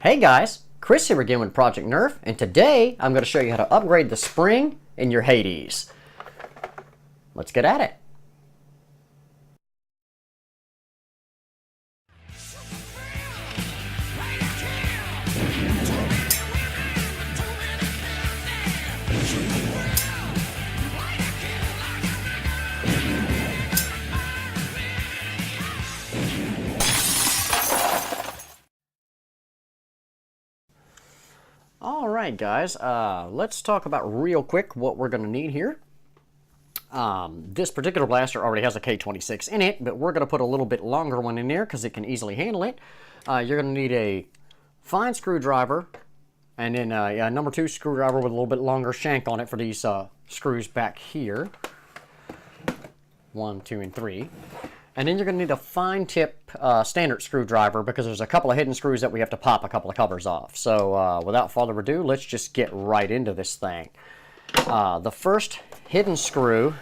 Hey guys, Chris here again with Project Nerf, and today I'm going to show you how to upgrade the spring in your Hades. Let's get at it. Alright guys, let's talk about real quick what we're going to need here. This particular blaster already has a K26 in it, but we're going to put a little bit longer one in there because it can easily handle it. You're going to need a fine screwdriver, and then a number 2 screwdriver with a little bit longer shank on it for these screws back here. 1, 2, and 3. And then you're going to need a fine tip standard screwdriver because there's a couple of hidden screws that we have to pop a couple of covers off. So without further ado, let's just get right into this thing. The first hidden screw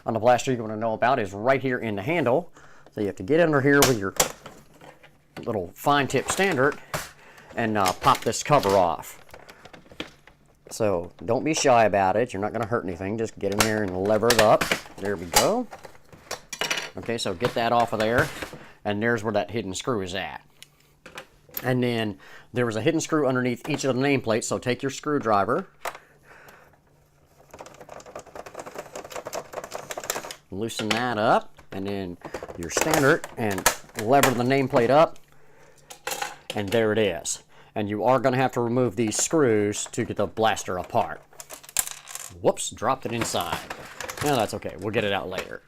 on the blaster you want to know about is right here in the handle. So you have to get under here with your little fine tip standard and pop this cover off. So don't be shy about it. You're not going to hurt anything. Just get in there and lever it up. There we go. Okay, so get that off of there, and there's where that hidden screw is at. And then there was a hidden screw underneath each of the nameplates, so take your screwdriver, loosen that up, and then your standard, and lever the nameplate up, and there it is. And you are going to have to remove these screws to get the blaster apart. Whoops, dropped it inside. No, that's okay, we'll get it out later.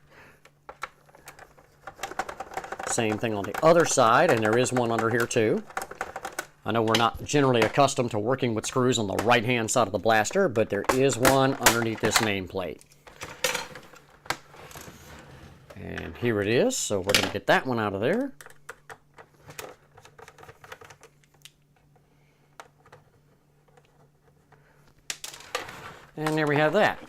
Same thing on the other side, and there is one under here too. I know we're not generally accustomed to working with screws on the right hand side of the blaster, but there is one underneath this nameplate. And here it is, so we're going to get that one out of there. And there we have that.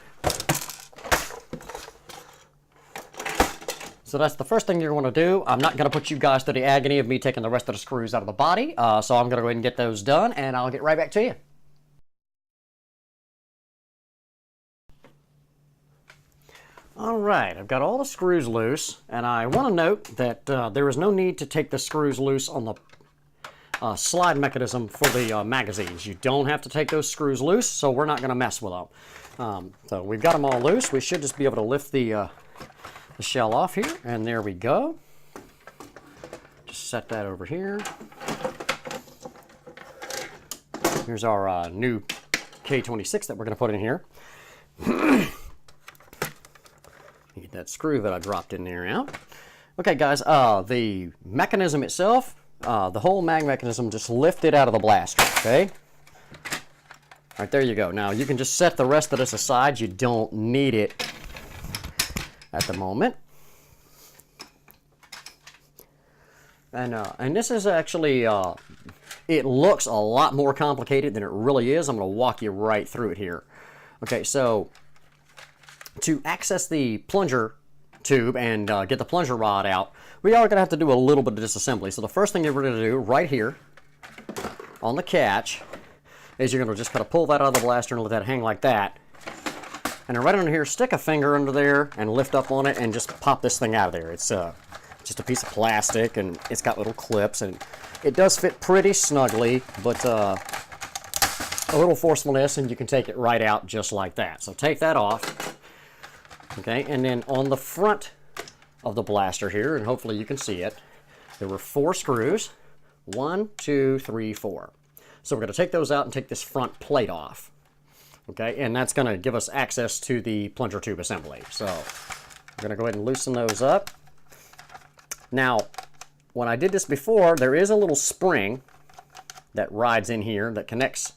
So that's the first thing you're going to do. I'm not going to put you guys to the agony of me taking the rest of the screws out of the body. So I'm going to go ahead and get those done, and I'll get right back to you. Alright, I've got all the screws loose, and I want to note that there is no need to take the screws loose on the slide mechanism for the magazines. You don't have to take those screws loose, so we're not going to mess with them. So we've got them all loose. We should just be able to lift the shell off here, and there we go. Just set that over here. Here's our new K26 that we're going to put in here. Get that screw that I dropped in there out. Okay guys, the mechanism itself, the whole mag mechanism, just lifted out of the blaster, okay? Alright, there you go. Now you can just set the rest of this aside. You don't need it at the moment. And this is actually, it looks a lot more complicated than it really is. I'm going to walk you right through it here. Okay, so to access the plunger tube and get the plunger rod out, we are going to have to do a little bit of disassembly. So the first thing that we're going to do right here on the catch is you're going to just kind of pull that out of the blaster and let that hang like that. And then right under here, stick a finger under there and lift up on it and just pop this thing out of there. It's just a piece of plastic, and it's got little clips, and it does fit pretty snugly, but a little forcefulness and you can take it right out just like that. So take that off. Okay, and then on the front of the blaster here, and hopefully you can see it, there were 4 screws. 1, 2, 3, 4. So we're going to take those out and take this front plate off. Okay, and that's going to give us access to the plunger tube assembly. So I'm going to go ahead and loosen those up. Now, when I did this before, there is a little spring that rides in here that connects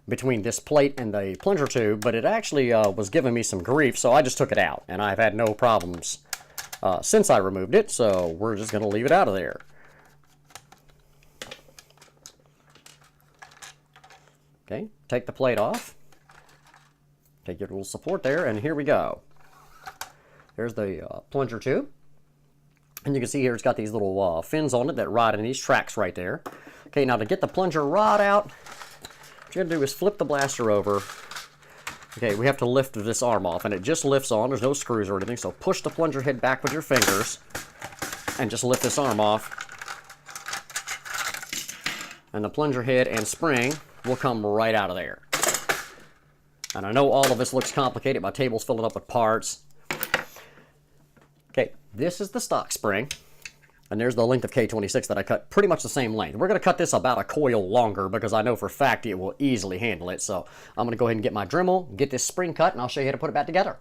between this plate and the plunger tube, but it actually was giving me some grief, so I just took it out, and I've had no problems since I removed it, so we're just going to leave it out of there. Okay, take the plate off. Take your little support there, and here we go. There's the plunger tube. And you can see here it's got these little fins on it that ride in these tracks right there. Okay, now to get the plunger rod out, what you're going to do is flip the blaster over. Okay, we have to lift this arm off, and it just lifts on. There's no screws or anything, so push the plunger head back with your fingers and just lift this arm off. And the plunger head and spring will come right out of there. And I know all of this looks complicated. My table's filling up with parts. Okay, this is the stock spring. And there's the length of K26 that I cut, pretty much the same length. We're going to cut this about a coil longer because I know for a fact it will easily handle it. So I'm going to go ahead and get my Dremel, get this spring cut, and I'll show you how to put it back together.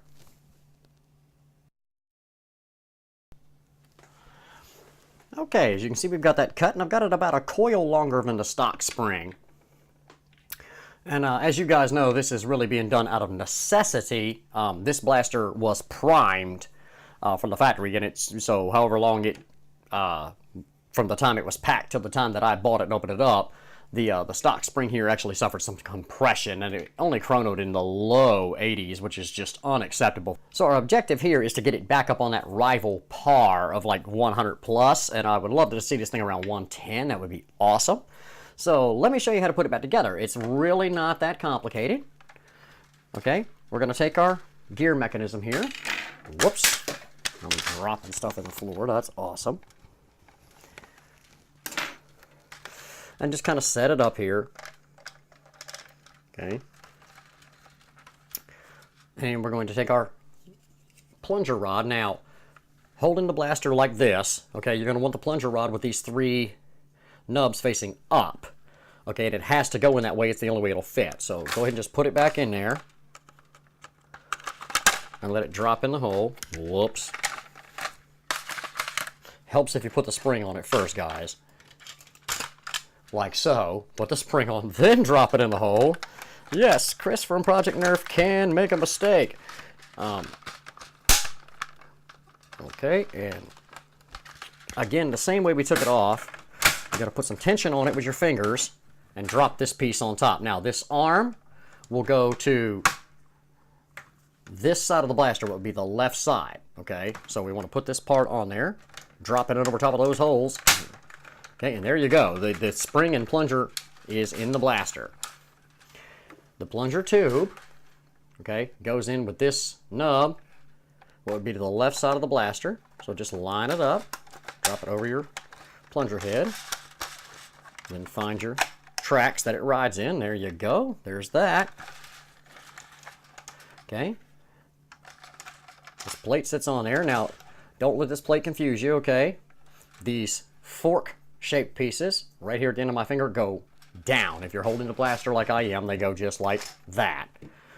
Okay, as you can see, we've got that cut, and I've got it about a coil longer than the stock spring. And as you guys know, this is really being done out of necessity. This blaster was primed from the factory, and it's so however long it from the time it was packed till the time that I bought it and opened it up, the stock spring here actually suffered some compression, and it only chronoed in the low 80s, which is just unacceptable. So our objective here is to get it back up on that rival par of like 100 plus, and I would love to see this thing around 110. That would be awesome. So let me show you how to put it back together. It's really not that complicated. Okay, we're going to take our gear mechanism here. Whoops, I'm dropping stuff on the floor. That's awesome. And just kind of set it up here. Okay. And we're going to take our plunger rod. Now, holding the blaster like this, okay, you're going to want the plunger rod with these 3 nubs facing up. Okay, and it has to go in that way. It's the only way it'll fit. So go ahead and just put it back in there. And let it drop in the hole. Whoops. Helps if you put the spring on it first, guys. Like so. Put the spring on, then drop it in the hole. Yes, Chris from Project Nerf can make a mistake. Okay, and again, the same way we took it off, you got to put some tension on it with your fingers and drop this piece on top. Now, this arm will go to this side of the blaster, what would be the left side. Okay, so we want to put this part on there, drop it over top of those holes. Okay, and there you go. The spring and plunger is in the blaster. The plunger tube, okay, goes in with this nub, what would be to the left side of the blaster. So just line it up, drop it over your plunger head, then find your tracks that it rides in. There you go. There's that. Okay. This plate sits on there. Now, don't let this plate confuse you, okay? These fork-shaped pieces right here at the end of my finger go down. If you're holding the blaster like I am, they go just like that.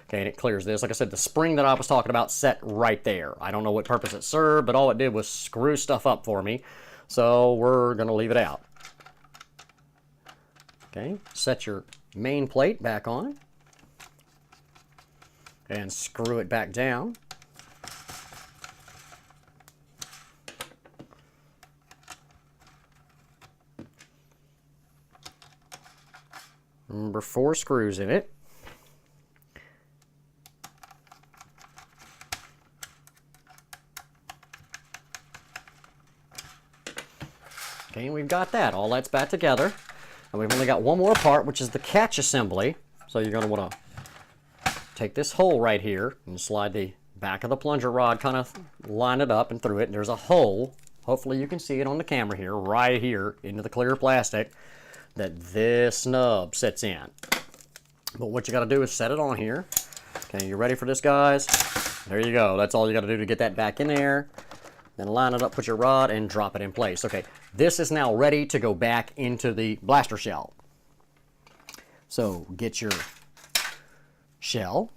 Okay, and it clears this. Like I said, the spring that I was talking about set right there. I don't know what purpose it served, but all it did was screw stuff up for me. So we're going to leave it out. Okay, set your main plate back on and screw it back down. Remember, 4 screws in it. Okay, and we've got that. All that's back together. And we've only got one more part, which is the catch assembly. So you're going to want to take this hole right here and slide the back of the plunger rod, kind of line it up and through it. And there's a hole. Hopefully you can see it on the camera here, right here into the clear plastic that this nub sits in. But what you got to do is set it on here. Okay, you ready for this, guys? There you go. That's all you got to do to get that back in there. Then line it up with your rod and drop it in place. Okay, this is now ready to go back into the blaster shell. So get your shell.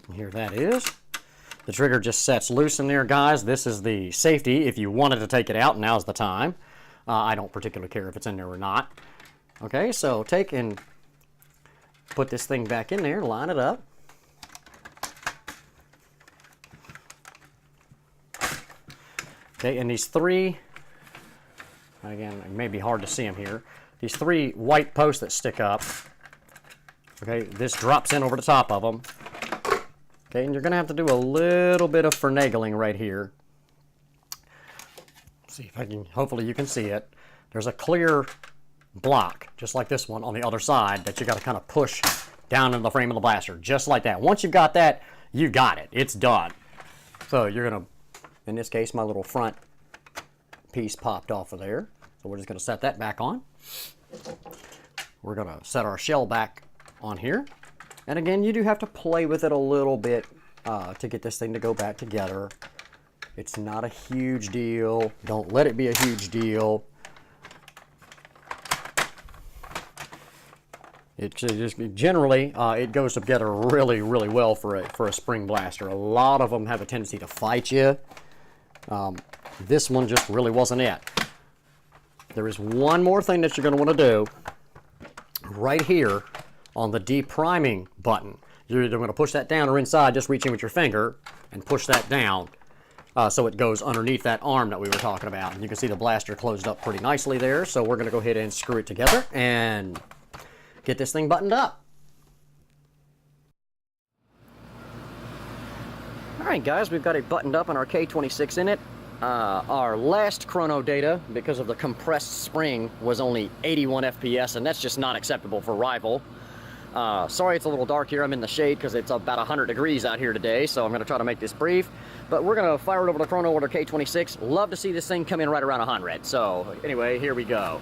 And here that is. The trigger just sets loose in there, guys. This is the safety. If you wanted to take it out, now's the time. I don't particularly care if it's in there or not. Okay, so take and put this thing back in there, line it up. Okay, and these 3, again, it may be hard to see them here. These 3 white posts that stick up, okay, this drops in over the top of them. Okay, and you're going to have to do a little bit of finagling right here. see if I can, hopefully you can see it. There's a clear block, just like this one on the other side, that you got to kind of push down into the frame of the blaster, just like that. Once you've got that, you got it. It's done. So you're going to, in this case, my little front piece popped off of there. So we're just going to set that back on. We're going to set our shell back on here. And again, you do have to play with it a little bit to get this thing to go back together. It's not a huge deal. Don't let it be a huge deal. It just generally it goes together really, really well for a spring blaster. A lot of them have a tendency to fight you. This one just really wasn't it. There is one more thing that you're going to want to do right here on the depriming button. You're either going to push that down or inside, just reach in with your finger and push that down so it goes underneath that arm that we were talking about. And you can see the blaster closed up pretty nicely there. So we're going to go ahead and screw it together and get this thing buttoned up. All right, guys, we've got it buttoned up on our K26 in it. Our last chrono data, because of the compressed spring, was only 81 FPS, and that's just not acceptable for rival. Sorry it's a little dark here. I'm in the shade because it's about 100 degrees out here today, so I'm going to try to make this brief. But we're going to fire it over to chrono with our K26. Love to see this thing come in right around 100. So anyway, here we go.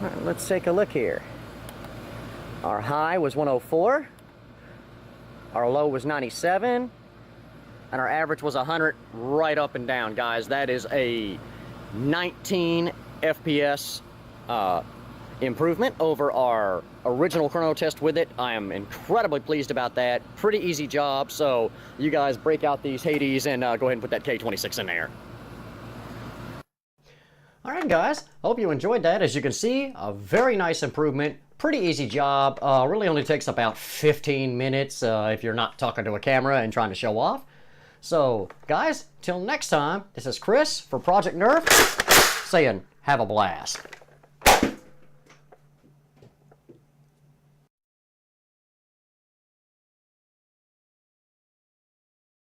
All right, let's take a look here. Our high was 104, our low was 97, and our average was 100 right up and down, guys. That is a 19 FPS improvement over our original chrono test with it. I am incredibly pleased about that. Pretty easy job, so you guys break out these Hades and go ahead and put that K26 in there. Alright guys, hope you enjoyed that. As you can see, a very nice improvement. Pretty easy job. Really only takes about 15 minutes if you're not talking to a camera and trying to show off. So guys, till next time, this is Chris for Project Nerf saying have a blast.